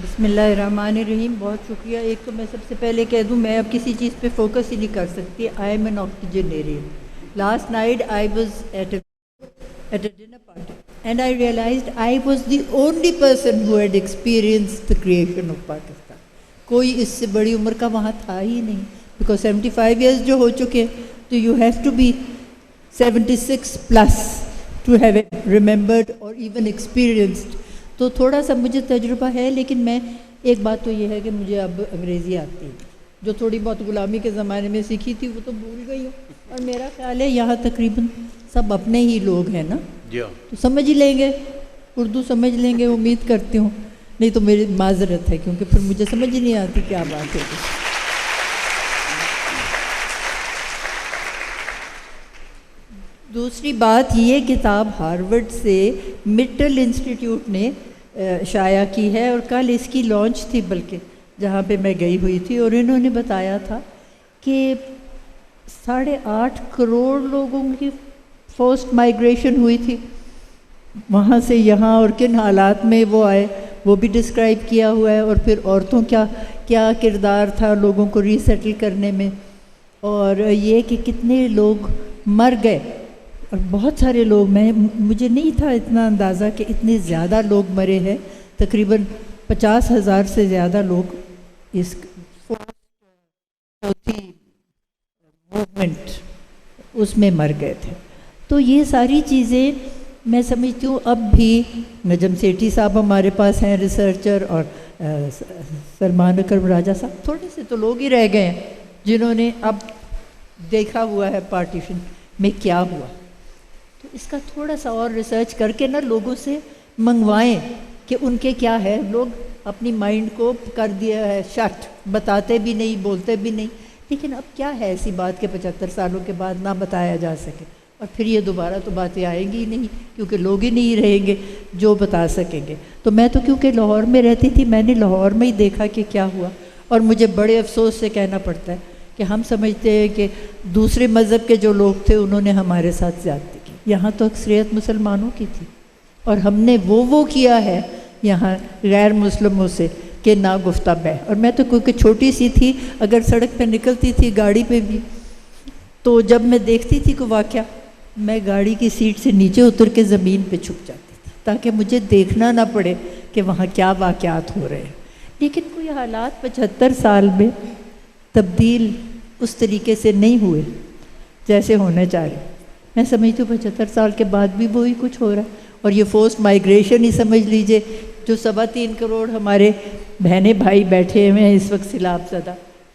بسم اللہ الرحمن الرحیم. بہت شکریہ. ایک تو میں سب سے پہلے کہہ دوں میں اب کسی چیز پہ فوکس ہی نہیں کر سکتی. I am an octogenarian. Last night I was at a dinner party and I realised I was the only person who had experienced the creation of Pakistan. کوئی اس سے بڑی عمر کا وہاں تھا ہی نہیں, بیکاز 75 ایئرز جو ہو چکے تو you have to be 76 plus to have remembered اور ایون ایکسپیرئنسڈ. تو تھوڑا سا مجھے تجربہ ہے, لیکن میں ایک بات تو یہ ہے کہ مجھے اب انگریزی آتی ہے. جو تھوڑی بہت غلامی کے زمانے میں سیکھی تھی وہ تو بھول گئی ہوں, اور میرا خیال ہے یہاں تقریباً سب اپنے ہی لوگ ہیں نا, تو سمجھ ہی لیں گے, اردو سمجھ لیں گے امید کرتی ہوں. نہیں تو میری معذرت ہے, کیونکہ پھر مجھے سمجھ ہی نہیں آتی کیا بات ہے. دوسری بات یہ کتاب ہارورڈ سے مٹل انسٹیٹیوٹ نے شائع کی ہے, اور کل اس کی لانچ تھی بلکہ جہاں پہ میں گئی ہوئی تھی, اور انہوں نے بتایا تھا کہ 8.5 کروڑ لوگوں کی فورسڈ مائیگریشن ہوئی تھی وہاں سے یہاں, اور کن حالات میں وہ آئے وہ بھی ڈسکرائب کیا ہوا ہے, اور پھر عورتوں کیا کردار تھا لوگوں کو ری سیٹل کرنے میں, اور یہ کہ کتنے لوگ مر گئے, اور بہت سارے لوگ, مجھے نہیں تھا اتنا اندازہ کہ اتنے زیادہ لوگ مرے ہیں. تقریباً 50,000 سے زیادہ لوگ اس موومنٹ اس میں مر گئے تھے. تو یہ ساری چیزیں میں سمجھتی ہوں اب بھی نجم سیٹھی صاحب ہمارے پاس ہیں ریسرچر, اور سلمان اکرم راجہ صاحب, تھوڑے سے تو لوگ ہی رہ گئے ہیں جنہوں نے اب دیکھا ہوا ہے پارٹیشن میں کیا ہوا. تو اس کا تھوڑا سا اور ریسرچ کر کے نا لوگوں سے منگوائیں کہ ان کے کیا ہے. لوگ اپنی مائنڈ کو کر دیا ہے شٹ, بتاتے بھی نہیں, بولتے بھی نہیں, لیکن اب کیا ہے ایسی بات کہ 75 سالوں کے بعد نہ بتایا جا سکے, اور پھر یہ دوبارہ تو باتیں آئیں گی ہی نہیں, کیونکہ لوگ ہی نہیں رہیں گے جو بتا سکیں گے. تو میں تو کیونکہ لاہور میں رہتی تھی, میں نے لاہور میں ہی دیکھا کہ کیا ہوا, اور مجھے بڑے افسوس سے کہنا پڑتا ہے کہ ہم سمجھتے ہیں کہ دوسرے مذہب کے جو لوگ تھے انہوں نے ہمارے ساتھ زیادتی کی. یہاں تو اکثریت مسلمانوں کی تھی, اور ہم نے وہ کیا ہے یہاں غیر مسلموں سے کہ نا گفتہ بہ. اور میں تو کیونکہ چھوٹی سی تھی, اگر سڑک پہ نکلتی تھی گاڑی پہ بھی, تو جب میں دیکھتی تھی کوئی واقعہ, میں گاڑی کی سیٹ سے نیچے اتر کے زمین پہ چھپ جاتی تھی تاکہ مجھے دیکھنا نہ پڑے کہ وہاں کیا واقعات ہو رہے ہیں. لیکن کوئی حالات 75 سال میں تبدیل اس طریقے سے نہیں ہوئے جیسے ہونے چاہیے. میں سمجھتی ہوں 75 سال کے بعد بھی وہی کچھ ہو رہا ہے. اور یہ فورسڈ مائیگریشن ہی سمجھ لیجئے, جو 3.25 کروڑ ہمارے بہنیں بھائی بیٹھے ہوئے ہیں اس وقت سیلاب زدہ,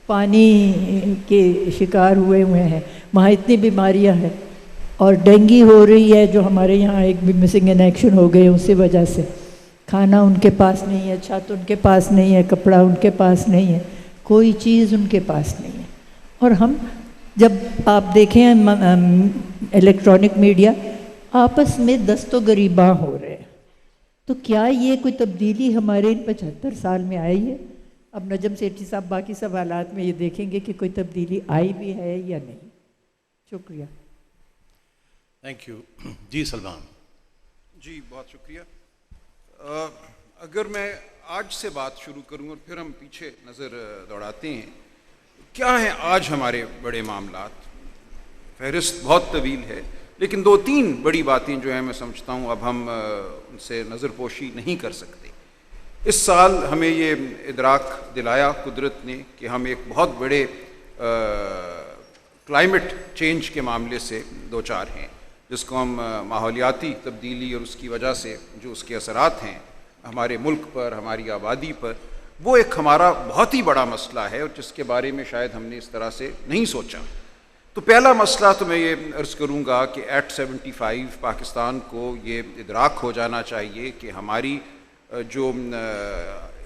پانی کے شکار ہوئے ہیں, وہاں اتنی بیماریاں ہیں, اور ڈینگی ہو رہی ہے, جو ہمارے یہاں ایک بھی مسنگ ان ایکشن ہو گئے اسی وجہ سے. کھانا ان کے پاس نہیں ہے, چھت ان کے پاس نہیں ہے, کپڑا ان کے پاس نہیں ہے, کوئی چیز ان کے پاس نہیں ہے. اور ہم جب آپ دیکھیں الیکٹرانک میڈیا, آپس میں دست و گریباں ہو رہے ہیں. تو کیا یہ کوئی تبدیلی ہمارے ان 75 سال میں آئی ہے؟ اب نجم سیٹھی صاحب باقی سوالات میں یہ دیکھیں گے کہ کوئی تبدیلی آئی بھی ہے یا نہیں. شکریہ. Thank you. جی سلمان. جی بہت شکریہ. اگر میں آج سے بات شروع کروں اور پھر ہم پیچھے نظر دوڑاتے ہیں, کیا ہیں آج ہمارے بڑے معاملات. فہرست بہت طویل ہے, لیکن 2-3 بڑی باتیں جو ہیں میں سمجھتا ہوں اب ہم ان سے نظر پوشی نہیں کر سکتے. اس سال ہمیں یہ ادراک دلایا قدرت نے کہ ہم ایک بہت بڑے کلائمیٹ چینج کے معاملے سے دوچار ہیں, جس کو ہم ماحولیاتی تبدیلی اور اس کی وجہ سے جو اس کے اثرات ہیں ہمارے ملک پر, ہماری آبادی پر, وہ ایک ہمارا بہت ہی بڑا مسئلہ ہے, اور جس کے بارے میں شاید ہم نے اس طرح سے نہیں سوچا. تو پہلا مسئلہ تو میں یہ عرض کروں گا کہ ایٹ 75 پاکستان کو یہ ادراک ہو جانا چاہیے کہ ہماری جو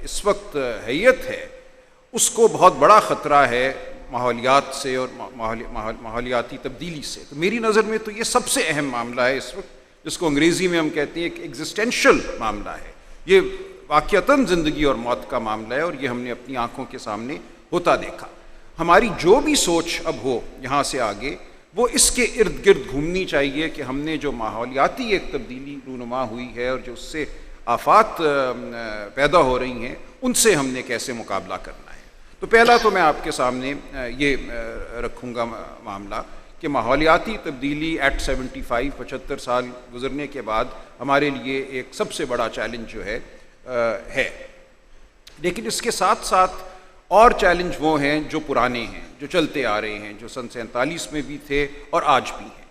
اس وقت حیت ہے اس کو بہت بڑا خطرہ ہے ماحولیات سے اور ماحولیاتی تبدیلی سے. تو میری نظر میں تو یہ سب سے اہم معاملہ ہے اس وقت, جس کو انگریزی میں ہم کہتے ہیں کہ ایگزسٹینشل معاملہ ہے. یہ واقعتاً زندگی اور موت کا معاملہ ہے, اور یہ ہم نے اپنی آنکھوں کے سامنے ہوتا دیکھا. ہماری جو بھی سوچ اب ہو یہاں سے آگے, وہ اس کے ارد گرد گھومنی چاہیے کہ ہم نے جو ماحولیاتی ایک تبدیلی رونما ہوئی ہے اور جو اس سے آفات پیدا ہو رہی ہیں ان سے ہم نے کیسے مقابلہ کرنا ہے۔ تو پہلا تو میں آپ کے سامنے یہ رکھوں گا معاملہ کہ ماحولیاتی تبدیلی ایٹ 75 سال گزرنے کے بعد ہمارے لیے ایک سب سے بڑا چیلنج جو ہے لیکن اس کے ساتھ ساتھ اور چیلنج وہ ہیں جو پرانے ہیں، جو چلتے آ رہے ہیں، جو سن 47 میں بھی تھے اور آج بھی ہیں۔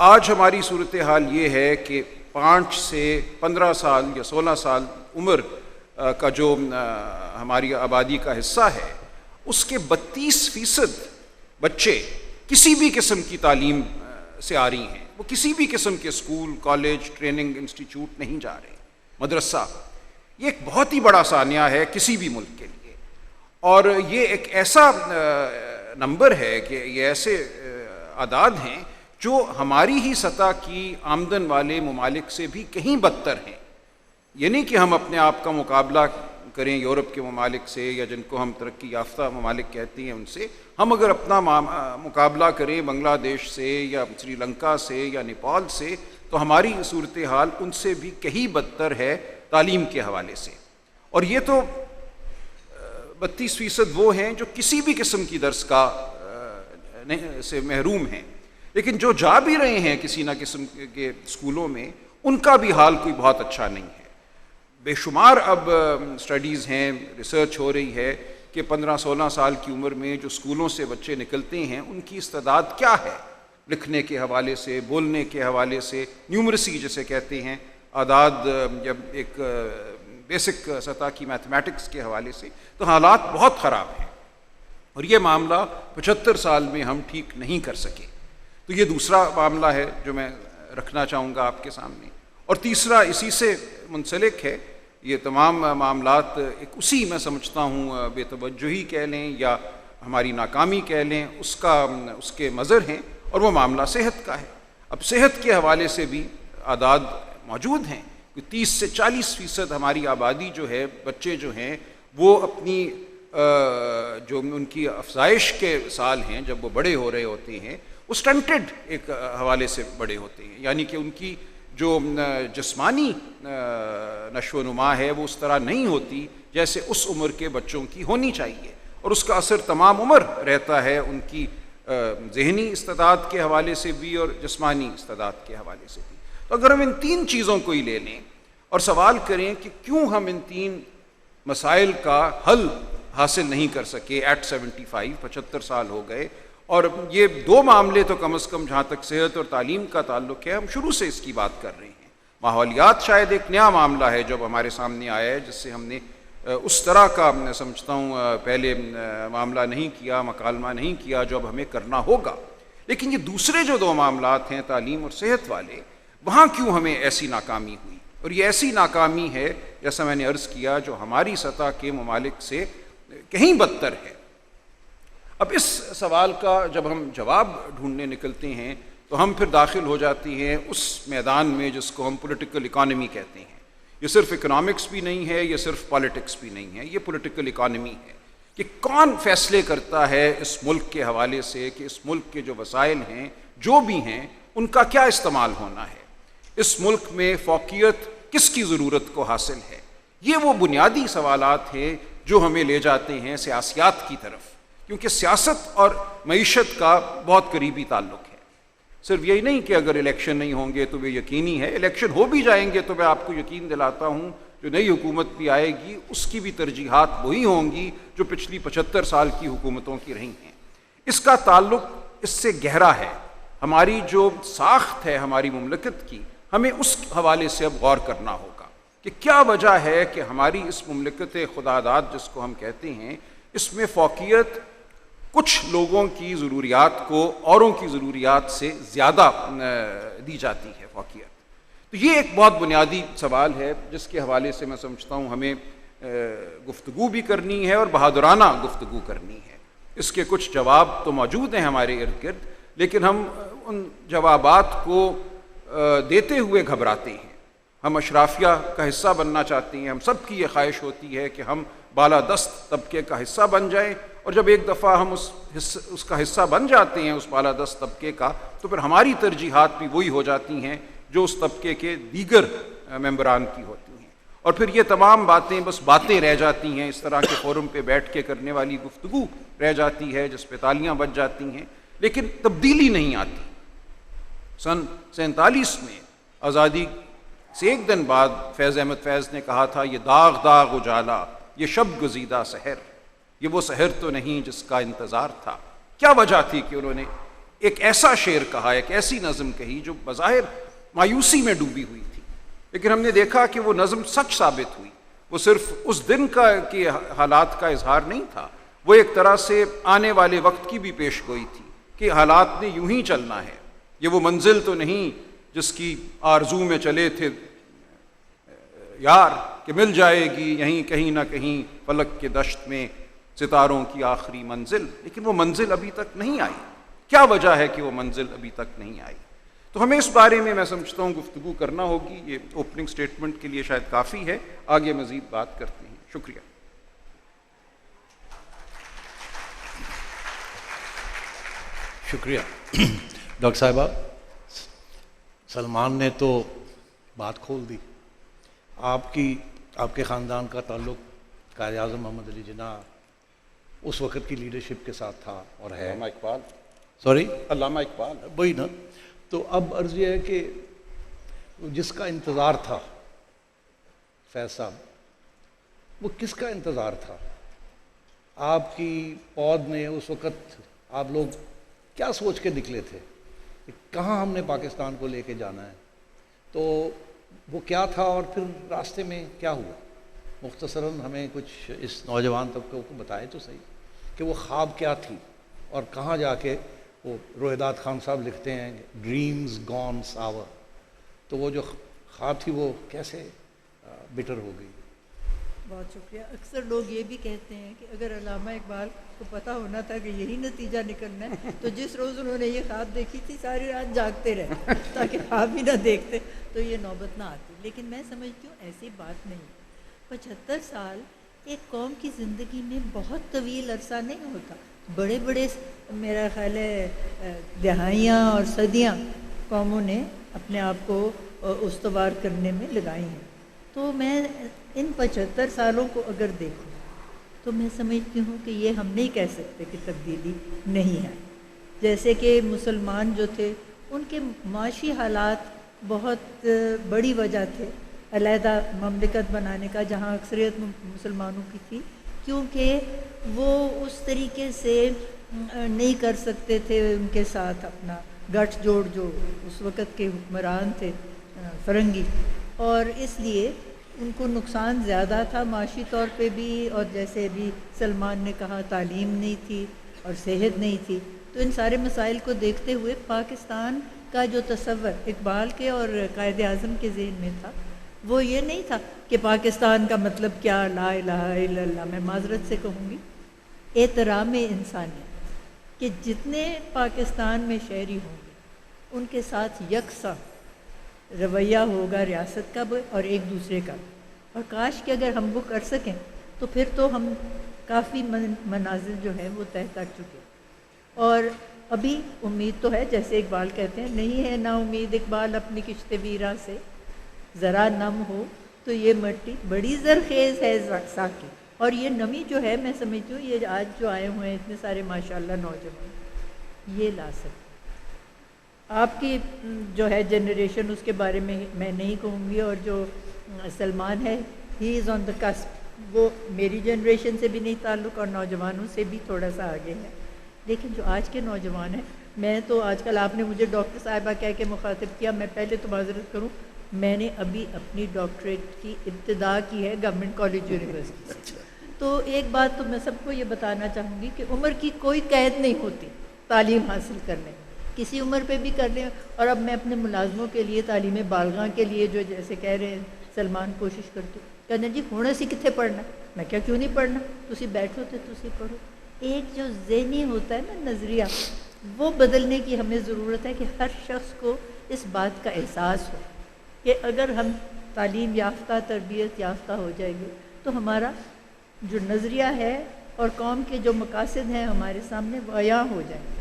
آج ہماری صورتحال یہ ہے کہ 5 سے 15 سال یا 16 سال عمر کا جو ہماری آبادی کا حصہ ہے اس کے 32% بچے کسی بھی قسم کی تعلیم سے آ رہی ہیں، وہ کسی بھی قسم کے اسکول، کالج، ٹریننگ انسٹیٹیوٹ نہیں جا رہے، مدرسہ۔ یہ ایک بہت ہی بڑا سانحہ ہے کسی بھی ملک کے لیے، اور یہ ایک ایسا نمبر ہے کہ یہ ایسے اعداد ہیں جو ہماری ہی سطح کی آمدن والے ممالک سے بھی کہیں بدتر ہیں۔ یہ نہیں کہ ہم اپنے آپ کا مقابلہ کریں یورپ کے ممالک سے یا جن کو ہم ترقی یافتہ ممالک کہتے ہیں ان سے، ہم اگر اپنا مقابلہ کریں بنگلہ دیش سے یا سری لنکا سے یا نیپال سے تو ہماری صورتحال ان سے بھی کہیں بدتر ہے تعلیم کے حوالے سے۔ اور یہ تو 32% وہ ہیں جو کسی بھی قسم کی درس کا سے محروم ہیں، لیکن جو جا بھی رہے ہیں کسی نہ قسم کے اسکولوں میں ان کا بھی حال کوئی بہت اچھا نہیں ہے۔ بے شمار اب اسٹڈیز ہیں، ریسرچ ہو رہی ہے کہ 15-16 سال کی عمر میں جو اسکولوں سے بچے نکلتے ہیں ان کی استعداد کیا ہے، لکھنے کے حوالے سے، بولنے کے حوالے سے، نیومریسی جسے کہتے ہیں، اعداد جب ایک بیسک سطح کی میتھمیٹکس کے حوالے سے، تو حالات بہت خراب ہیں، اور یہ معاملہ 75 سال میں ہم ٹھیک نہیں کر سکے۔ تو یہ دوسرا معاملہ ہے جو میں رکھنا چاہوں گا آپ کے سامنے۔ اور تیسرا اسی سے منسلک ہے، یہ تمام معاملات ایک اسی میں سمجھتا ہوں بے توجہی کہہ لیں یا ہماری ناکامی کہہ لیں اس کے مظہر ہیں، اور وہ معاملہ صحت کا ہے۔ اب صحت کے حوالے سے بھی اعداد موجود ہیں کہ 30 سے 40% ہماری آبادی جو ہے، بچے جو ہیں وہ اپنی جو ان کی افزائش کے سال ہیں جب وہ بڑے ہو رہے ہوتے ہیں وہ سٹنٹڈ ایک حوالے سے بڑے ہوتے ہیں، یعنی کہ ان کی جو جسمانی نشو و نما ہے وہ اس طرح نہیں ہوتی جیسے اس عمر کے بچوں کی ہونی چاہیے، اور اس کا اثر تمام عمر رہتا ہے ان کی ذہنی استعداد کے حوالے سے بھی اور جسمانی استعداد کے حوالے سے بھی۔ تو اگر ہم ان 3 چیزوں کو ہی لے لیں اور سوال کریں کہ کیوں ہم ان 3 مسائل کا حل حاصل نہیں کر سکے ایٹ 75 سال ہو گئے، اور یہ 2 معاملے تو کم از کم جہاں تک صحت اور تعلیم کا تعلق ہے ہم شروع سے اس کی بات کر رہے ہیں۔ ماحولیات شاید ایک نیا معاملہ ہے جو ہمارے سامنے آیا ہے، جس سے ہم نے اس طرح کا میں سمجھتا ہوں پہلے معاملہ نہیں کیا، مکالمہ نہیں کیا جو اب ہمیں کرنا ہوگا۔ لیکن یہ دوسرے جو 2 معاملات ہیں تعلیم اور صحت والے، وہاں کیوں ہمیں ایسی ناکامی ہوئی؟ اور یہ ایسی ناکامی ہے جیسا میں نے عرض کیا جو ہماری سطح کے ممالک سے کہیں بدتر ہے۔ اب اس سوال کا جب ہم جواب ڈھونڈنے نکلتے ہیں تو ہم پھر داخل ہو جاتے ہیں اس میدان میں جس کو ہم پولیٹیکل اکانومی کہتے ہیں۔ یہ صرف اکنامکس بھی نہیں ہے، یہ صرف پالیٹکس بھی نہیں ہے، یہ پولیٹیکل اکانومی ہے کہ کون فیصلے کرتا ہے اس ملک کے حوالے سے کہ اس ملک کے جو وسائل ہیں جو بھی ہیں ان کا کیا استعمال ہونا ہے، اس ملک میں فوقیت کس کی ضرورت کو حاصل ہے۔ یہ وہ بنیادی سوالات ہیں جو ہمیں لے جاتے ہیں سیاسیات کی طرف، کیونکہ سیاست اور معیشت کا بہت قریبی تعلق ہے۔ صرف یہی نہیں کہ اگر الیکشن نہیں ہوں گے تو وہ یقینی ہے، الیکشن ہو بھی جائیں گے تو میں آپ کو یقین دلاتا ہوں جو نئی حکومت بھی آئے گی اس کی بھی ترجیحات وہی ہوں گی جو پچھلی 75 سال کی حکومتوں کی رہی ہیں۔ اس کا تعلق اس سے گہرا ہے، ہماری جو ساخت ہے ہماری مملکت کی، ہمیں اس حوالے سے اب غور کرنا ہوگا کہ کیا وجہ ہے کہ ہماری اس مملکت خداداد جس کو ہم کہتے ہیں، اس میں فوقیت کچھ لوگوں کی ضروریات کو اوروں کی ضروریات سے زیادہ دی جاتی ہے فوقیت۔ تو یہ ایک بہت بنیادی سوال ہے جس کے حوالے سے میں سمجھتا ہوں ہمیں گفتگو بھی کرنی ہے اور بہادرانہ گفتگو کرنی ہے۔ اس کے کچھ جواب تو موجود ہیں ہمارے ارد گرد، لیکن ہم ان جوابات کو دیتے ہوئے گھبراتے ہیں۔ ہم اشرافیہ کا حصہ بننا چاہتے ہیں، ہم سب کی یہ خواہش ہوتی ہے کہ ہم بالادست طبقے کا حصہ بن جائیں، اور جب ایک دفعہ ہم اس کا حصہ بن جاتے ہیں اس بالادست طبقے کا، تو پھر ہماری ترجیحات بھی وہی ہو جاتی ہیں جو اس طبقے کے دیگر ممبران کی ہوتی ہیں، اور پھر یہ تمام باتیں بس باتیں رہ جاتی ہیں، اس طرح کے فورم پہ بیٹھ کے کرنے والی گفتگو رہ جاتی ہے جس پہ تالیاں بج جاتی ہیں، لیکن تبدیلی نہیں آتی۔ سن 47 میں آزادی سے ایک دن بعد فیض احمد فیض نے کہا تھا، یہ داغ داغ اجالا، یہ شب گزیدہ سحر، یہ وہ سحر تو نہیں جس کا انتظار تھا۔ کیا وجہ تھی کہ انہوں نے ایک ایسا شعر کہا، ایک ایسی نظم کہی جو بظاہر مایوسی میں ڈوبی ہوئی تھی، لیکن ہم نے دیکھا کہ وہ نظم سچ ثابت ہوئی۔ وہ صرف اس دن کے حالات کا اظہار نہیں تھا، وہ ایک طرح سے آنے والے وقت کی بھی پیش گوئی تھی کہ حالات نے یوں ہی چلنا ہے، یہ وہ منزل تو نہیں جس کی آرزو میں چلے تھے یار کہ مل جائے گی یہیں کہیں نہ کہیں فلک کے دشت میں ستاروں کی آخری منزل، لیکن وہ منزل ابھی تک نہیں آئی۔ کیا وجہ ہے کہ وہ منزل ابھی تک نہیں آئی؟ تو ہمیں اس بارے میں سمجھتا ہوں گفتگو کرنا ہوگی۔ یہ اوپننگ سٹیٹمنٹ کے لیے شاید کافی ہے، آگے مزید بات کرتے ہیں۔ شکریہ۔ شکریہ ڈاکٹر صاحبہ۔ سلمان نے تو بات کھول دی۔ آپ کے خاندان کا تعلق قائد اعظم محمد علی جناح اس وقت کی لیڈرشپ کے ساتھ تھا اور ہے۔ علامہ اقبال، سوری علامہ اقبال، وہی نا۔ تو اب عرض یہ ہے کہ جس کا انتظار تھا فیض صاحب، وہ کس کا انتظار تھا؟ آپ کی پود میں اس وقت آپ لوگ کیا سوچ کے نکلے تھے کہ کہاں ہم نے پاکستان کو لے کے جانا ہے؟ تو وہ کیا تھا اور پھر راستے میں کیا ہوا؟ مختصراً ہمیں کچھ اس نوجوان طبقے کو بتائے تو صحیح کہ وہ خواب کیا تھی اور کہاں جا کے وہ روہیداد خان صاحب لکھتے ہیں ڈریمز گون ساور، تو وہ جو خواب تھی وہ کیسے بٹر ہو گئی؟ بہت شکریہ۔ اکثر لوگ یہ بھی کہتے ہیں کہ اگر علامہ اقبال کو پتہ ہونا تھا کہ یہی نتیجہ نکلنا ہے تو جس روز انہوں نے یہ خواب دیکھی تھی ساری رات جاگتے رہتے تاکہ خواب ہی نہ دیکھتے تو یہ نوبت نہ آتی۔ لیکن میں سمجھتی ہوں ایسی بات نہیں۔ 75 سال ایک قوم کی زندگی میں بہت طویل عرصہ نہیں ہوتا۔ بڑے بڑے میرا خیال ہے دہائیاں اور صدیاں قوموں نے اپنے آپ کو استوار کرنے میں لگائی ہیں۔ تو میں ان 75 سالوں کو اگر دیکھوں تو میں سمجھتی ہوں کہ یہ ہم نہیں کہہ سکتے کہ تبدیلی نہیں آئی۔ جیسے کہ مسلمان جو تھے ان کے معاشی حالات بہت بڑی وجہ تھے علیحدہ مملکت بنانے کا، جہاں اکثریت مسلمانوں کی تھی، کیونکہ وہ اس طریقے سے نہیں کر سکتے تھے ان کے ساتھ اپنا گٹھ جوڑ جو اس وقت کے حکمران تھے فرنگی، اور اس لیے ان کو نقصان زیادہ تھا معاشی طور پہ بھی، اور جیسے ابھی سلمان نے کہا تعلیم نہیں تھی اور صحت نہیں تھی۔ تو ان سارے مسائل کو دیکھتے ہوئے پاکستان کا جو تصور اقبال کے اور قائد اعظم کے ذہن میں تھا وہ یہ نہیں تھا کہ پاکستان کا مطلب کیا، لا الہ الا اللہ، میں معذرت سے کہوں گی احترام انسانیت، کہ جتنے پاکستان میں شہری ہوں گے ان کے ساتھ یکساں رویہ ہوگا ریاست کا بھی اور ایک دوسرے کا بھی، اور کاش کہ اگر ہم وہ کر سکیں تو پھر تو ہم کافی منازل جو ہیں وہ طے کر چکے۔ اور ابھی امید تو ہے، جیسے اقبال کہتے ہیں نہیں ہے نا امید اقبال اپنی کشت ویراں سے، ذرا نم ہو تو یہ مٹی بڑی زرخیز ہے ساکی۔ اور یہ نمی جو ہے میں سمجھتی ہوں یہ آج جو آئے ہوئے ہیں اتنے سارے ماشاءاللہ نوجوان یہ لا سکتے۔ آپ کی جو ہے جنریشن اس کے بارے میں نہیں کہوں گی، اور جو سلمان ہے ہی از آن دا کسپ، وہ میری جنریشن سے بھی نہیں تعلق اور نوجوانوں سے بھی تھوڑا سا آگے ہے۔ لیکن جو آج کے نوجوان ہیں، میں تو آج کل آپ نے مجھے ڈاکٹر صاحبہ کہہ کے مخاطب کیا، میں پہلے تو معذرت کروں، میں نے ابھی اپنی ڈاکٹریٹ کی ابتدا کی ہے گورنمنٹ کالج یونیورسٹی سے۔ تو ایک بات تو میں سب کو یہ بتانا چاہوں گی کہ عمر کی کوئی قید نہیں ہوتی تعلیم حاصل کرنے، کسی عمر پہ بھی کر لیں۔ اور اب میں اپنے ملازموں کے لیے تعلیم بالغاں کے لیے جو جیسے کہہ رہے ہیں سلمان کوشش کرتی ہوں، کہنا جی ہونا سی کتنے پڑھنا، میں کیا کیوں نہیں پڑھنا، تسی بیٹھو تو تسی پڑھو۔ ایک جو ذہنی ہوتا ہے نا نظریہ، وہ بدلنے کی ہمیں ضرورت ہے کہ ہر شخص کو اس بات کا احساس ہو کہ اگر ہم تعلیم یافتہ تربیت یافتہ ہو جائیں گے تو ہمارا جو نظریہ ہے اور قوم کے جو مقاصد ہیں ہمارے سامنے وہ عیاں ہو جائیں گے۔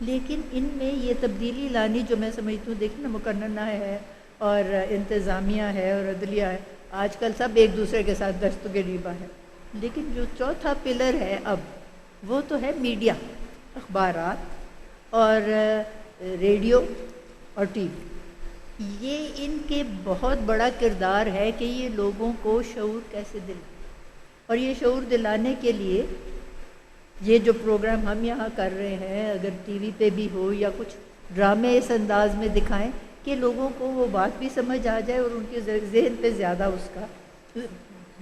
لیکن ان میں یہ تبدیلی لانی جو میں سمجھتی ہوں، دیکھنا مقننہ ہے اور انتظامیہ ہے اور عدلیہ ہے، آج کل سب ایک دوسرے کے ساتھ دست گریباں ہیں، لیکن جو چوتھا پلر ہے اب وہ تو ہے میڈیا، اخبارات اور ریڈیو اور ٹی وی۔ یہ ان کے بہت بڑا کردار ہے کہ یہ لوگوں کو شعور کیسے دلائیں، اور یہ شعور دلانے کے لیے یہ جو پروگرام ہم یہاں کر رہے ہیں، اگر ٹی وی پہ بھی ہو یا کچھ ڈرامے اس انداز میں دکھائیں کہ لوگوں کو وہ بات بھی سمجھ آ جائے اور ان کے ذہن پہ زیادہ اس کا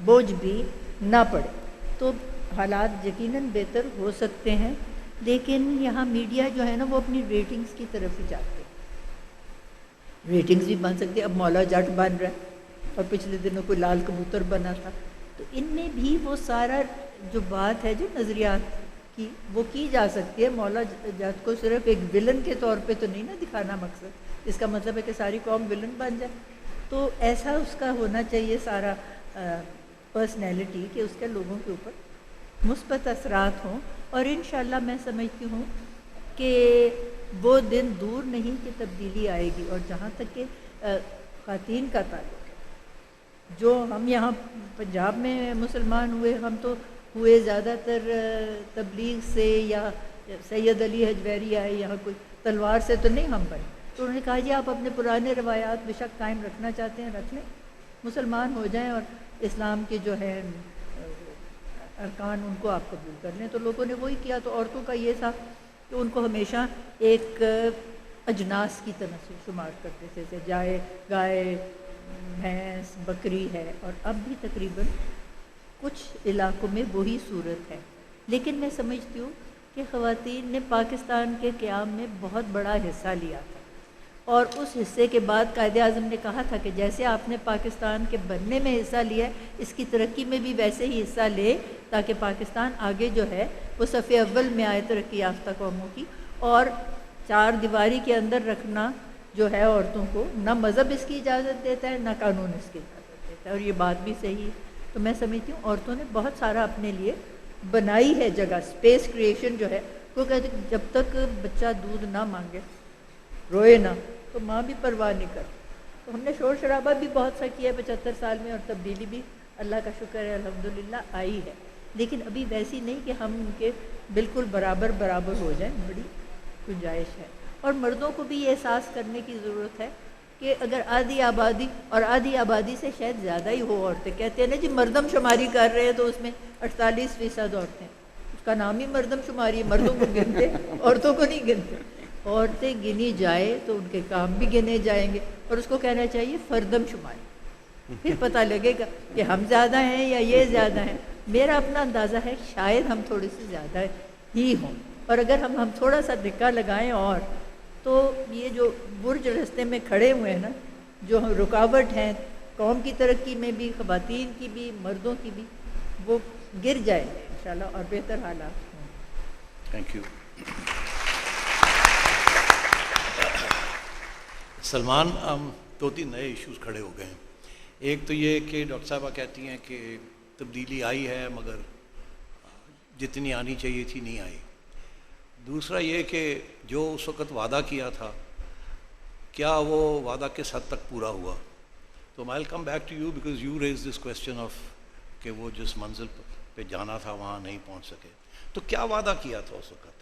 بوجھ بھی نہ پڑے، تو حالات یقیناً بہتر ہو سکتے ہیں۔ لیکن یہاں میڈیا جو ہے نا وہ اپنی ریٹنگز کی طرف ہی جاتے ہیں، ریٹنگز بھی بن سکتی ہے۔ اب مولا جٹ بن رہا ہے اور پچھلے دنوں کوئی لال کبوتر بنا تھا، تو ان میں بھی وہ سارا جو بات ہے جو نظریات کی وہ کی جا سکتی ہے۔ مولا جٹ کو صرف ایک ولن کے طور پہ تو نہیں نا دکھانا مقصد، اس کا مطلب ہے کہ ساری قوم ولن بن جائے، تو ایسا اس کا ہونا چاہیے سارا پرسنالٹی کہ اس کے لوگوں کے اوپر مثبت اثرات ہوں، اور انشاءاللہ میں سمجھتی ہوں کہ وہ دن دور نہیں کہ تبدیلی آئے گی۔ اور جہاں تک کہ خواتین کا تعلق ہے، جو ہم یہاں پنجاب میں مسلمان ہوئے، ہم تو ہوئے زیادہ تر تبلیغ سے، یا سید علی حجویری آئے یہاں، کوئی تلوار سے تو نہیں ہم بنے، تو انہوں نے کہا جی آپ اپنے پرانے روایات بے شک قائم رکھنا چاہتے ہیں رکھ لیں، مسلمان ہو جائیں اور اسلام کے جو ہے ارکان ان کو آپ قبول کر لیں۔ تو لوگوں نے وہی کیا۔ تو عورتوں کا یہ تھا کہ ان کو ہمیشہ ایک اجناس کی طرح سے شمار کرتے تھے، جیسے گائے، بھینس، بکری ہے، اور اب بھی تقریباً کچھ علاقوں میں وہی صورت ہے۔ لیکن میں سمجھتی ہوں کہ خواتین نے پاکستان کے قیام میں بہت بڑا حصہ لیا تھا، اور اس حصے کے بعد قائد اعظم نے کہا تھا کہ جیسے آپ نے پاکستان کے بننے میں حصہ لیا ہے، اس کی ترقی میں بھی ویسے ہی حصہ لے، تاکہ پاکستان آگے جو ہے وہ صف اول میں آئے ترقی یافتہ قوموں کی۔ اور چار دیواری کے اندر رکھنا جو ہے عورتوں کو، نہ مذہب اس کی اجازت دیتا ہے، نہ قانون اس کی اجازت دیتا ہے، اور یہ بات بھی صحیح ہے۔ تو میں سمجھتی ہوں عورتوں نے بہت سارا اپنے لیے بنائی ہے جگہ، اسپیس کریشن جو ہے، وہ کہتے ہیں جب تک بچہ دودھ نہ مانگے، روئے نہ، تو ماں بھی پرواہ نہیں کرتی۔ تو ہم نے شور شرابہ بھی بہت سا کیا ہے 75 سال میں، اور تبدیلی بھی اللہ کا شکر ہے الحمدللہ آئی ہے، لیکن ابھی ویسی نہیں کہ ہم ان کے بالکل برابر ہو جائیں، بڑی گنجائش ہے۔ اور مردوں کو بھی یہ احساس کرنے کی ضرورت ہے کہ اگر آدھی آبادی، اور آدھی آبادی سے شاید زیادہ ہی ہو، عورتیں کہتے ہیں نا جی مردم شماری کر رہے ہیں تو اس میں 48% عورتیں، اس کا نام ہی مردم شماری ہے، مردوں کو گنتے عورتوں کو نہیں گنتے۔ عورتیں گنی جائے تو ان کے کام بھی گنے جائیں گے، اور اس کو کہنا چاہیے فردم شماری، پھر پتہ لگے گا کہ ہم زیادہ ہیں یا یہ زیادہ ہیں۔ میرا اپنا اندازہ ہے شاید ہم تھوڑے سے زیادہ ہی ہوں، اور اگر ہم تھوڑا سا دھکا لگائیں اور تو یہ جو برج رستے میں کھڑے ہوئے ہیں نا، جو رکاوٹ ہیں قوم کی ترقی میں بھی، خواتین کی بھی، مردوں کی بھی، وہ گر جائیں گے انشاءاللہ اور بہتر حالات ہوں۔ Thank you. سلمان، ہم 2-3 نئے ایشوز کھڑے ہو گئے ہیں۔ ایک تو یہ کہ ڈاکٹر صاحبہ کہتی ہیں کہ تبدیلی آئی ہے مگر جتنی آنی چاہیے تھی نہیں آئی۔ دوسرا یہ کہ جو اس وقت وعدہ کیا تھا کیا وہ وعدہ کس حد تک پورا ہوا؟ تو I will come back to you because you raise this question of کہ وہ جس منزل پہ جانا تھا وہاں نہیں پہنچ سکے۔ تو کیا وعدہ کیا تھا اس وقت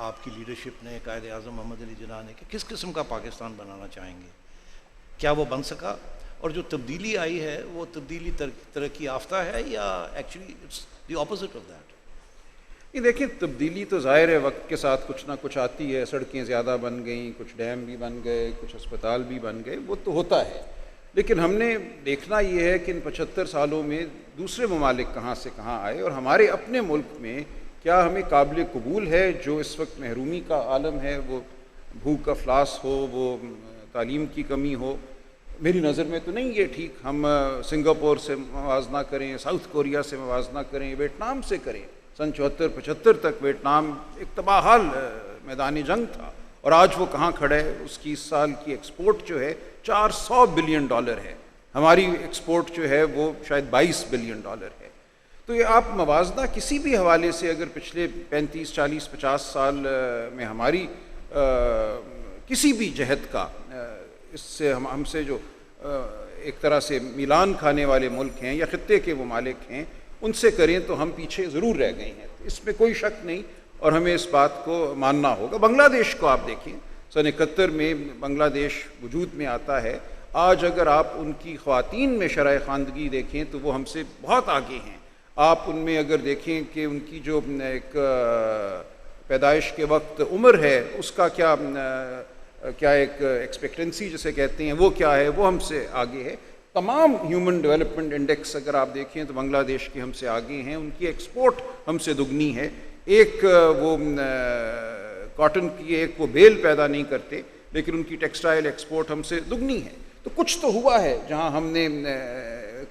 آپ کی لیڈرشپ نے، قائد اعظم محمد علی جناح نے، کہ کس قسم کا پاکستان بنانا چاہیں گے؟ کیا وہ بن سکا؟ اور جو تبدیلی آئی ہے وہ تبدیلی ترقی یافتہ ہے یا actually it's the opposite of that? یہ دیکھیں، تبدیلی تو ظاہر ہے وقت کے ساتھ کچھ نہ کچھ آتی ہے، سڑکیں زیادہ بن گئیں، کچھ ڈیم بھی بن گئے، کچھ اسپتال بھی بن گئے، وہ تو ہوتا ہے۔ لیکن ہم نے دیکھنا یہ ہے کہ ان 75 سالوں میں دوسرے ممالک کہاں سے کہاں آئے، اور ہمارے اپنے ملک میں کیا ہمیں قابل قبول ہے جو اس وقت محرومی کا عالم ہے، وہ بھوک کا افلاس ہو، وہ تعلیم کی کمی ہو۔ میری نظر میں تو نہیں یہ ٹھیک ہم سنگاپور سے موازنہ کریں، ساؤتھ کوریا سے موازنہ کریں، ویتنام سے کریں۔ سن 74-75 تک ویتنام ایک تباہ حال میدان جنگ تھا، اور آج وہ کہاں کھڑا ہے؟ اس کی اس سال کی ایکسپورٹ جو ہے $400 بلین ہے، ہماری ایکسپورٹ جو ہے وہ شاید $22 بلین ہے۔ تو یہ آپ موازنہ کسی بھی حوالے سے اگر پچھلے 35, 40, 50 سال میں ہماری کسی بھی جہت کا اس سے ہم سے جو ایک طرح سے میلان کھانے والے ملک ہیں یا خطے کے وہ مالک ہیں، ان سے کریں تو ہم پیچھے ضرور رہ گئے ہیں، اس میں کوئی شک نہیں، اور ہمیں اس بات کو ماننا ہوگا۔ بنگلہ دیش کو آپ دیکھیں، سن 71 میں بنگلہ دیش وجود میں آتا ہے، آج اگر آپ ان کی خواتین میں شرح خواندگی دیکھیں تو وہ ہم سے بہت آگے ہیں۔ آپ ان میں اگر دیکھیں کہ ان کی جو ایک پیدائش کے وقت عمر ہے، اس کا کیا ایک ایکسپیکٹنسی جسے کہتے ہیں وہ کیا ہے، وہ ہم سے آگے ہے۔ تمام ہیومن ڈیولپمنٹ انڈیکس اگر آپ دیکھیں تو بنگلہ دیش کے ہم سے آگے ہیں، ان کی ایکسپورٹ ہم سے دگنی ہے۔ ایک وہ کاٹن کی ایک وہ بیل پیدا نہیں کرتے، لیکن ان کی ٹیکسٹائل ایکسپورٹ ہم سے دگنی ہے۔ تو کچھ تو ہوا ہے، جہاں ہم نے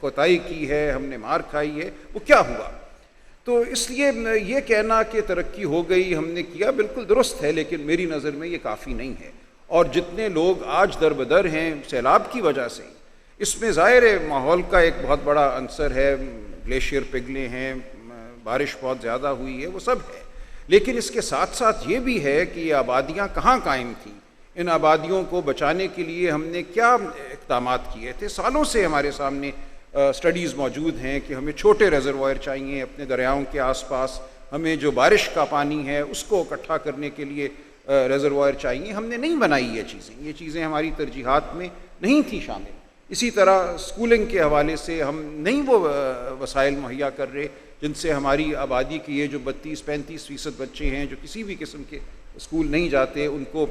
کوتاہی کی ہے، ہم نے مار کھائی ہے، وہ کیا ہوا؟ تو اس لیے یہ کہنا کہ ترقی ہو گئی، ہم نے کیا، بالکل درست ہے، لیکن میری نظر میں یہ کافی نہیں ہے۔ اور جتنے لوگ آج در بدر ہیں سیلاب کی وجہ سے، اس میں ظاہر ہے ماحول کا ایک بہت بڑا عنصر ہے، گلیشیئر پگھلے ہیں، بارش بہت زیادہ ہوئی ہے، وہ سب ہے، لیکن اس کے ساتھ ساتھ یہ بھی ہے کہ یہ آبادیاں کہاں قائم تھیں، ان آبادیوں کو بچانے کے لیے ہم نے کیا اقدامات کیے تھے۔ سالوں سے ہمارے سامنے سٹڈیز موجود ہیں کہ ہمیں چھوٹے ریزروائر چاہیے اپنے دریاؤں کے آس پاس، ہمیں جو بارش کا پانی ہے اس کو اکٹھا کرنے کے لیے ریزروائر چاہیے۔ ہم نے نہیں بنائی یہ چیزیں ہماری ترجیحات میں نہیں تھیں شامل۔ اسی طرح اسکولنگ کے حوالے سے ہم نہیں وہ وسائل مہیا کر رہے جن سے ہماری آبادی کی یہ جو 32-35% بچے ہیں جو کسی بھی قسم کے اسکول نہیں جاتے، ان کو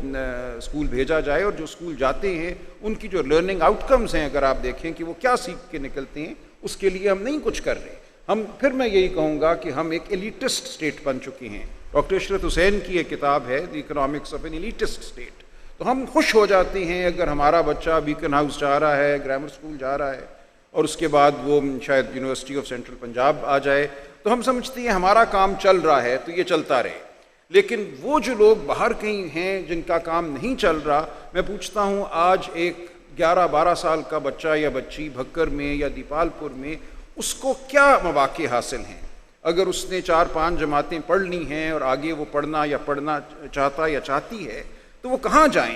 اسکول بھیجا جائے، اور جو اسکول جاتے ہیں ان کی جو لرننگ آؤٹ کمز ہیں اگر آپ دیکھیں کہ وہ کیا سیکھ کے نکلتے ہیں، اس کے لیے ہم نہیں کچھ کر رہے۔ پھر میں یہی کہوں گا کہ ہم ایک ایلیٹسٹ اسٹیٹ بن چکے ہیں۔ ڈاکٹر عشرت حسین کی ایک کتاب ہے the economics of an elitist state, تو ہم خوش ہو جاتے ہیں اگر ہمارا بچہ بیکن ہاؤس جا رہا ہے، گرامر اسکول جا رہا ہے، اور اس کے بعد وہ شاید یونیورسٹی آف سینٹرل پنجاب آ جائے، تو ہم سمجھتے ہیں ہمارا کام چل رہا ہے تو یہ چلتا رہے۔ لیکن وہ جو لوگ باہر کہیں ہیں جن کا کام نہیں چل رہا، میں پوچھتا ہوں آج ایک 11-12 سال کا بچہ یا بچی بھکر میں یا دیپال پور میں، اس کو کیا مواقع حاصل ہیں؟ اگر اس نے 4-5 جماعتیں پڑھ لی ہیں اور آگے وہ پڑھنا چاہتا یا چاہتی ہے، تو وہ کہاں جائیں؟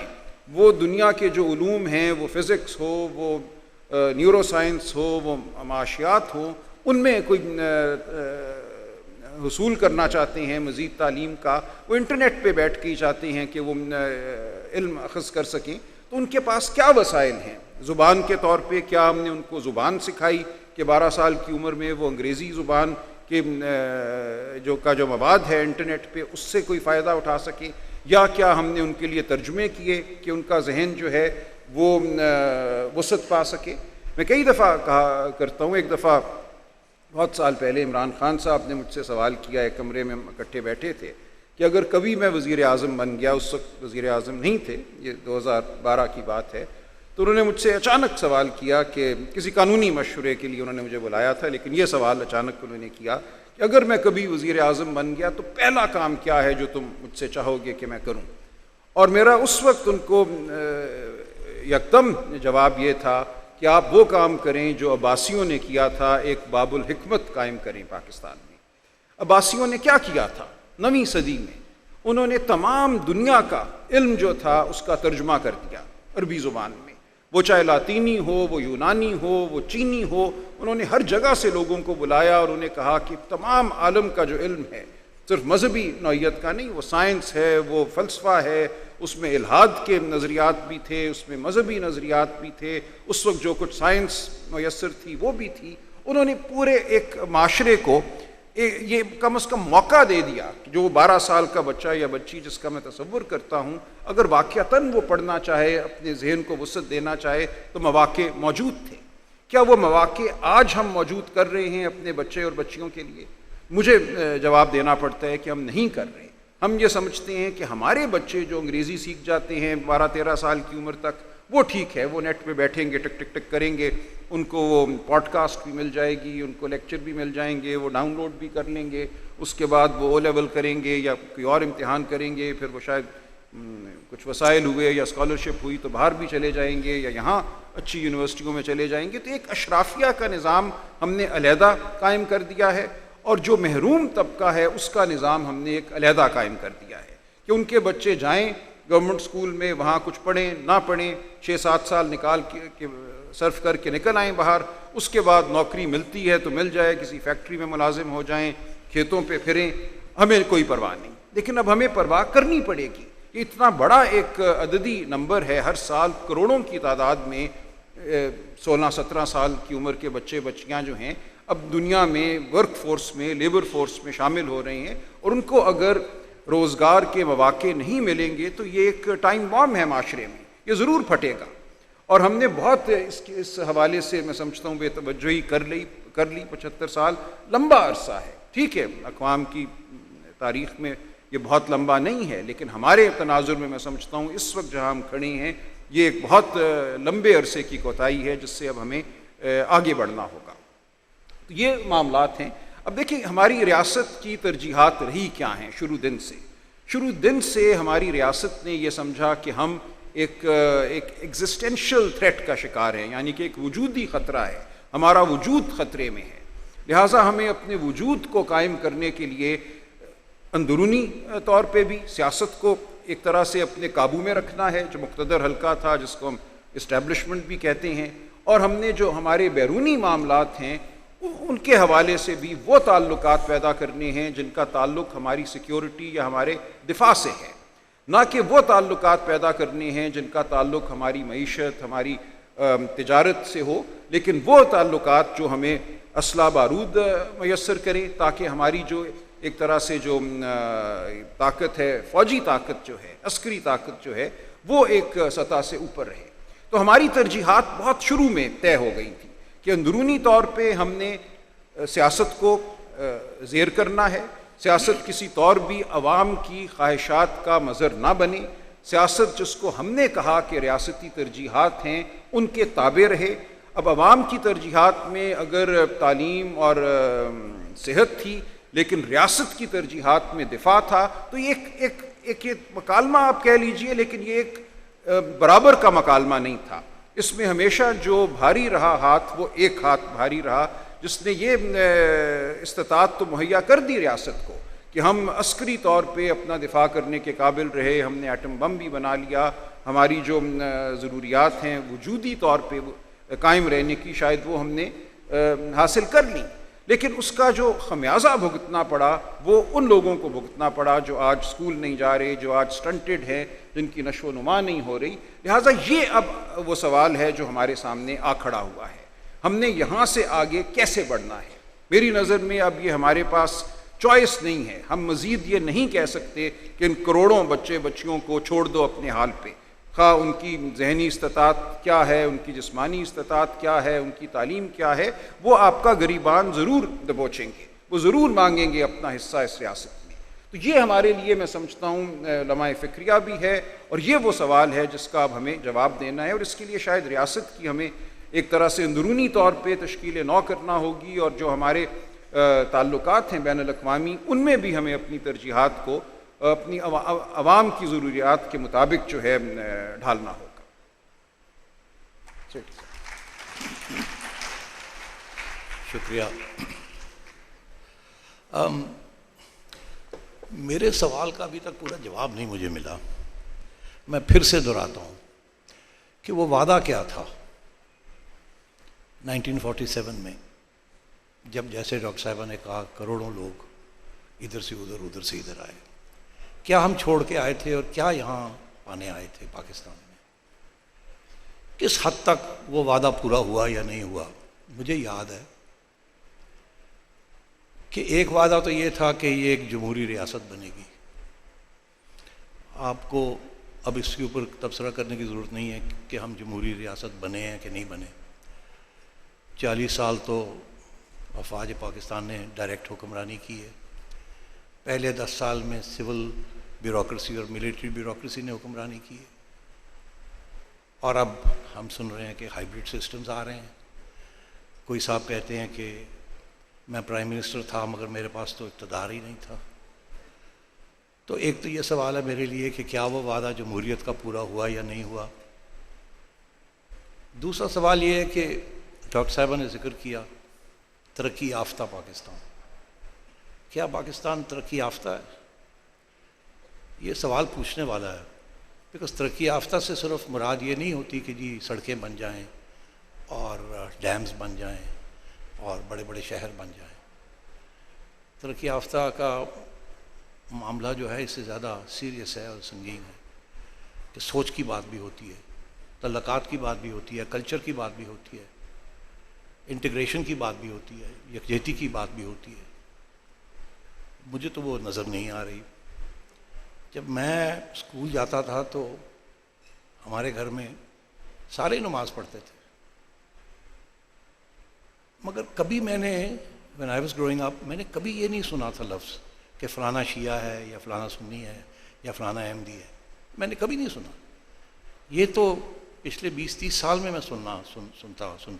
وہ دنیا کے جو علوم ہیں، وہ فزکس ہو، وہ نیورو سائنس ہو، وہ معاشیات ہو، ان میں کوئی حصول کرنا چاہتے ہیں مزید تعلیم کا، وہ انٹرنیٹ پہ بیٹھ کے ہی چاہتے ہیں کہ وہ علم اخذ کر سکیں، تو ان کے پاس کیا وسائل ہیں؟ زبان کے طور پہ کیا ہم نے ان کو زبان سکھائی کہ 12 سال کی عمر میں وہ انگریزی زبان کے جو مواد ہے انٹرنیٹ پہ اس سے کوئی فائدہ اٹھا سکیں؟ یا کیا ہم نے ان کے لیے ترجمے کیے کہ ان کا ذہن جو ہے وہ وسعت پا سکے؟ میں کئی دفعہ کہا کرتا ہوں، ایک دفعہ بہت سال پہلے عمران خان صاحب نے مجھ سے سوال کیا، ایک کمرے میں اکٹھے بیٹھے تھے، کہ اگر کبھی میں وزیر اعظم بن گیا، اس وقت وزیر اعظم نہیں تھے، یہ 2012 کی بات ہے، تو انہوں نے مجھ سے اچانک سوال کیا کہ کسی قانونی مشورے کے لیے انہوں نے مجھے بلایا تھا، لیکن یہ سوال اچانک انہوں نے کیا کہ اگر میں کبھی وزیر اعظم بن گیا تو پہلا کام کیا ہے جو تم مجھ سے چاہو گے کہ میں کروں؟ اور میرا اس وقت ان کو یکدم جواب یہ تھا کہ آپ وہ کام کریں جو عباسیوں نے کیا تھا، ایک باب الحکمت قائم کریں پاکستان میں۔ عباسیوں نے کیا کیا تھا 9ویں صدی میں؟ انہوں نے تمام دنیا کا علم جو تھا اس کا ترجمہ کر دیا عربی زبان میں، وہ چاہے لاطینی ہو، وہ یونانی ہو، وہ چینی ہو، انہوں نے ہر جگہ سے لوگوں کو بلایا اور انہیں کہا کہ تمام عالم کا جو علم ہے صرف مذہبی نوعیت کا نہیں، وہ سائنس ہے، وہ فلسفہ ہے، اس میں الحاد کے نظریات بھی تھے، اس میں مذہبی نظریات بھی تھے، اس وقت جو کچھ سائنس میسر تھی وہ بھی تھی۔ انہوں نے پورے ایک معاشرے کو یہ کم از کم موقع دے دیا کہ جو 12 سال کا بچہ یا بچی جس کا میں تصور کرتا ہوں، اگر واقعتاً وہ پڑھنا چاہے، اپنے ذہن کو وسعت دینا چاہے تو مواقع موجود تھے۔ کیا وہ مواقع آج ہم موجود کر رہے ہیں اپنے بچے اور بچیوں کے لیے؟ مجھے جواب دینا پڑتا ہے کہ ہم نہیں کر رہے۔ ہم یہ سمجھتے ہیں کہ ہمارے بچے جو انگریزی سیکھ جاتے ہیں 12-13 سال کی عمر تک، وہ ٹھیک ہے، وہ نیٹ پہ بیٹھیں گے، ٹک ٹک ٹک کریں گے، ان کو وہ پوڈ کاسٹ بھی مل جائے گی، ان کو لیکچر بھی مل جائیں گے، وہ ڈاؤن لوڈ بھی کر لیں گے، اس کے بعد وہ او لیول کریں گے یا کوئی اور امتحان کریں گے، پھر وہ شاید کچھ وسائل ہوئے یا اسکالرشپ ہوئی تو باہر بھی چلے جائیں گے یا یہاں اچھی یونیورسٹیوں میں چلے جائیں گے۔ تو ایک اشرافیہ کا نظام ہم نے علیحدہ قائم کر دیا ہے، اور جو محروم طبقہ ہے اس کا نظام ہم نے ایک علیحدہ قائم کر دیا ہے کہ ان کے بچے جائیں گورنمنٹ اسکول میں، وہاں کچھ پڑھیں نہ پڑھیں، 6-7 سال نکال کے صرف کر کے نکل آئیں باہر، اس کے بعد نوکری ملتی ہے تو مل جائے، کسی فیکٹری میں ملازم ہو جائیں، کھیتوں پہ پھریں، ہمیں کوئی پرواہ نہیں۔ لیکن اب ہمیں پرواہ کرنی پڑے گی کہ اتنا بڑا ایک عددی نمبر ہے، ہر سال کروڑوں کی تعداد میں 16-17 سال کی عمر کے بچے بچیاں جو ہیں اب دنیا میں ورک فورس میں، لیبر فورس میں شامل ہو رہے ہیں، اور ان کو اگر روزگار کے مواقع نہیں ملیں گے تو یہ ایک ٹائم بام ہے معاشرے میں، یہ ضرور پھٹے گا۔ اور ہم نے بہت اس حوالے سے میں سمجھتا ہوں بے توجہی کر لی 75 سال لمبا عرصہ ہے، ٹھیک ہے، اقوام کی تاریخ میں یہ بہت لمبا نہیں ہے، لیکن ہمارے تناظر میں میں سمجھتا ہوں اس وقت جہاں ہم کھڑے ہیں یہ ایک بہت لمبے عرصے کی کوتاہی ہے جس سے اب ہمیں آگے بڑھنا ہوگا۔ تو یہ معاملات ہیں۔ اب دیکھیں ہماری ریاست کی ترجیحات رہی کیا ہیں شروع دن سے ہماری ریاست نے یہ سمجھا کہ ہم ایک ایگزسٹینشل تھریٹ کا شکار ہیں، یعنی کہ ایک وجودی خطرہ ہے، ہمارا وجود خطرے میں ہے، لہٰذا ہمیں اپنے وجود کو قائم کرنے کے لیے اندرونی طور پہ بھی سیاست کو ایک طرح سے اپنے قابو میں رکھنا ہے، جو مقتدر حلقہ تھا جس کو ہم اسٹیبلشمنٹ بھی کہتے ہیں، اور ہم نے جو ہمارے بیرونی معاملات ہیں ان کے حوالے سے بھی وہ تعلقات پیدا کرنے ہیں جن کا تعلق ہماری سیکیورٹی یا ہمارے دفاع سے ہے، نہ کہ وہ تعلقات پیدا کرنے ہیں جن کا تعلق ہماری معیشت، ہماری تجارت سے ہو، لیکن وہ تعلقات جو ہمیں اسلحہ بارود میسر کریں تاکہ ہماری جو ایک طرح سے جو طاقت ہے، فوجی طاقت جو ہے، عسکری طاقت جو ہے، وہ ایک سطح سے اوپر رہے۔ تو ہماری ترجیحات بہت شروع میں طے ہو گئی تھی کہ اندرونی طور پہ ہم نے سیاست کو زیر کرنا ہے، سیاست کسی طور بھی عوام کی خواہشات کا مظہر نہ بنے، سیاست جس کو ہم نے کہا کہ ریاستی ترجیحات ہیں ان کے تابع رہے۔ اب عوام کی ترجیحات میں اگر تعلیم اور صحت تھی لیکن ریاست کی ترجیحات میں دفاع تھا، تو یہ ایک مکالمہ آپ کہہ لیجئے، لیکن یہ ایک برابر کا مکالمہ نہیں تھا۔ اس میں ہمیشہ جو بھاری رہا ہاتھ وہ ایک ہاتھ بھاری رہا جس نے یہ استطاعت تو مہیا کر دی ریاست کو کہ ہم عسکری طور پہ اپنا دفاع کرنے کے قابل رہے، ہم نے ایٹم بم بھی بنا لیا، ہماری جو ضروریات ہیں وجودی طور پہ قائم رہنے کی شاید وہ ہم نے حاصل کر لی، لیکن اس کا جو خمیازہ بھگتنا پڑا وہ ان لوگوں کو بھگتنا پڑا جو آج اسکول نہیں جا رہے، جو آج سٹنٹڈ ہیں، جن کی نشو و نما نہیں ہو رہی۔ لہٰذا یہ اب وہ سوال ہے جو ہمارے سامنے آ کھڑا ہوا ہے، ہم نے یہاں سے آگے کیسے بڑھنا ہے۔ میری نظر میں اب یہ ہمارے پاس چوائس نہیں ہے، ہم مزید یہ نہیں کہہ سکتے کہ ان کروڑوں بچے بچیوں کو چھوڑ دو اپنے حال پہ، خواہ ان کی ذہنی استطاعت کیا ہے، ان کی جسمانی استطاعت کیا ہے، ان کی تعلیم کیا ہے، وہ آپ کا گریبان ضرور دبوچیں گے، وہ ضرور مانگیں گے اپنا حصہ اس ریاست میں۔ تو یہ ہمارے لیے میں سمجھتا ہوں لمحہ فکریہ بھی ہے، اور یہ وہ سوال ہے جس کا اب ہمیں جواب دینا ہے، اور اس کے لیے شاید ریاست کی ہمیں ایک طرح سے اندرونی طور پہ تشکیل نو کرنا ہوگی، اور جو ہمارے تعلقات ہیں بین الاقوامی ان میں بھی ہمیں اپنی ترجیحات کو اپنی عوام کی ضروریات کے مطابق جو ہے ڈھالنا ہوگا۔ شکریہ۔ میرے سوال کا ابھی تک پورا جواب نہیں مجھے ملا، میں پھر سے دہراتا ہوں کہ وہ وعدہ کیا تھا 1947 میں، جب جیسے ڈاکٹر صاحبہ نے کہا کروڑوں لوگ ادھر سے ادھر، ادھر سے ادھر آئے، کیا ہم چھوڑ کے آئے تھے اور کیا یہاں پانے آئے تھے پاکستان میں؟ کس حد تک وہ وعدہ پورا ہوا یا نہیں ہوا؟ مجھے یاد ہے کہ ایک وعدہ تو یہ تھا کہ یہ ایک جمہوری ریاست بنے گی۔ آپ کو اب اس کے اوپر تبصرہ کرنے کی ضرورت نہیں ہے کہ ہم جمہوری ریاست بنے ہیں کہ نہیں بنے۔ 40 سال تو افواج پاکستان نے ڈائریکٹ حکمرانی کی ہے، پہلے 10 سال میں سول بیوروکریسی اور ملٹری بیوروکریسی نے حکمرانی کی ہے، اور اب ہم سن رہے ہیں کہ ہائیبرڈ سسٹمز آ رہے ہیں۔ کوئی صاحب کہتے ہیں کہ میں پرائم منسٹر تھا مگر میرے پاس تو اقتدار ہی نہیں تھا۔ تو ایک تو یہ سوال ہے میرے لیے کہ کیا وہ وعدہ جمہوریت کا پورا ہوا یا نہیں ہوا۔ دوسرا سوال یہ ہے کہ ڈاکٹر صاحبہ نے ذکر کیا ترقی یافتہ پاکستان، کیا پاکستان ترقی یافتہ ہے؟ یہ سوال پوچھنے والا ہے، بیکاز ترقی یافتہ سے صرف مراد یہ نہیں ہوتی کہ جی سڑکیں بن جائیں اور ڈیمز بن جائیں اور بڑے بڑے شہر بن جائیں. ترقی یافتہ کا معاملہ جو ہے اس سے زیادہ سیریس ہے اور سنگین ہے کہ سوچ کی بات بھی ہوتی ہے, تعلقات کی بات بھی ہوتی ہے, کلچر کی بات بھی ہوتی ہے, انٹیگریشن کی بات بھی ہوتی ہے, یکجہتی کی بات بھی ہوتی ہے. مجھے تو وہ نظر نہیں آ رہی. جب میں اسکول جاتا تھا تو ہمارے گھر میں سارے نماز پڑھتے تھے, مگر کبھی میں نے when I was growing up میں نے کبھی یہ نہیں سنا تھا لفظ کہ فلانا شیعہ ہے یا فلانا سنی ہے یا فلانا احمدی ہے. میں نے کبھی نہیں سنا. یہ تو پچھلے 20-30 سال میں سنتا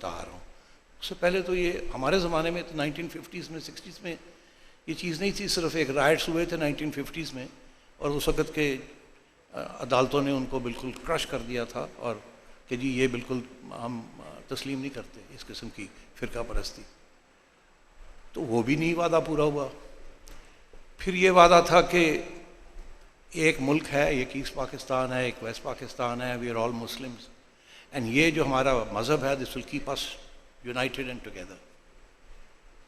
آ رہا ہوں. اس سے پہلے تو یہ ہمارے زمانے میں تو 1950s میں 60s میں یہ چیز نہیں تھی. صرف ایک رائٹس ہوئے تھے 1950s میں, اور اس وقت کے عدالتوں نے ان کو بالکل کرش کر دیا تھا, اور کہ جی یہ بالکل ہم تسلیم نہیں کرتے اس قسم کی فرقہ پرستی. تو وہ بھی نہیں وعدہ پورا ہوا. پھر یہ وعدہ تھا کہ ایک ملک ہے, ایک ایسٹ پاکستان ہے, ایک ویسٹ پاکستان ہے, we are all Muslims, and یہ جو ہمارا مذہب ہے this will keep us united and together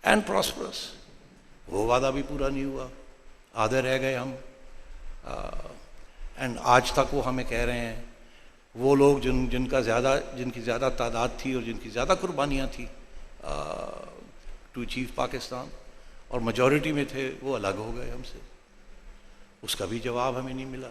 and prosperous. وہ وعدہ بھی پورا نہیں ہوا, آدھے رہ گئے ہم. اینڈ آج تک وہ ہمیں کہہ رہے ہیں, وہ لوگ جن کی زیادہ تعداد تھی اور جن کی زیادہ قربانیاں تھیں ٹو اچیو پاکستان, اور میجورٹی میں تھے, وہ الگ ہو گئے ہم سے. اس کا بھی جواب ہمیں نہیں ملا.